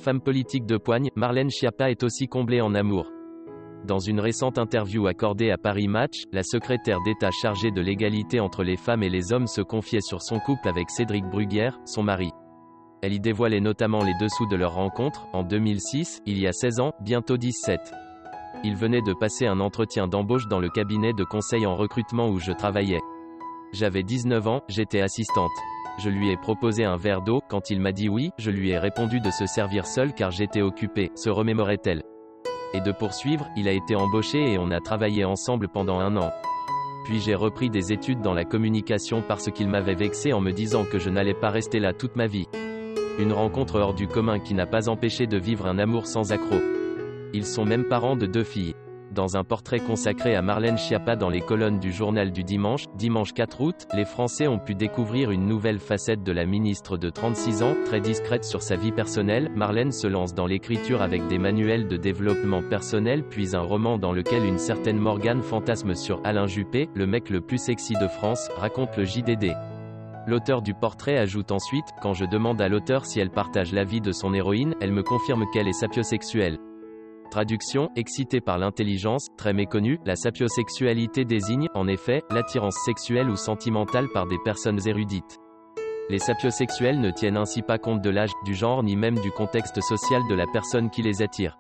femme politique de poigne, Marlène Schiappa est aussi comblée en amour. Dans une récente interview accordée à Paris Match, la secrétaire d'État chargée de l'égalité entre les femmes et les hommes se confiait sur son couple avec Cédric Bruguière, son mari. Elle y dévoilait notamment les dessous de leur rencontre, en 2006, il y a 16 ans, bientôt 17. Il venait de passer un entretien d'embauche dans le cabinet de conseil en recrutement où je travaillais. J'avais 19 ans, j'étais assistante. Je lui ai proposé un verre d'eau, quand il m'a dit oui, je lui ai répondu de se servir seul car j'étais occupée, se remémorait-elle. Et de poursuivre, il a été embauché et on a travaillé ensemble pendant 1 an. Puis j'ai repris des études dans la communication parce qu'il m'avait vexé en me disant que je n'allais pas rester là toute ma vie. Une rencontre hors du commun qui n'a pas empêché de vivre un amour sans accroc. Ils sont même parents de 2 filles. Dans un portrait consacré à Marlène Schiappa dans les colonnes du journal du dimanche 4 août, les Français ont pu découvrir une nouvelle facette de la ministre de 36 ans, très discrète sur sa vie personnelle. Marlène se lance dans l'écriture avec des manuels de développement personnel puis un roman dans lequel une certaine Morgane fantasme sur Alain Juppé, le mec le plus sexy de France, raconte le JDD. L'auteur du portrait ajoute ensuite, quand je demande à l'auteur si elle partage l'avis de son héroïne, elle me confirme qu'elle est sapiosexuelle. Traduction, excitée par l'intelligence, très méconnue, la sapiosexualité désigne, en effet, l'attirance sexuelle ou sentimentale par des personnes érudites. Les sapiosexuels ne tiennent ainsi pas compte de l'âge, du genre ni même du contexte social de la personne qui les attire.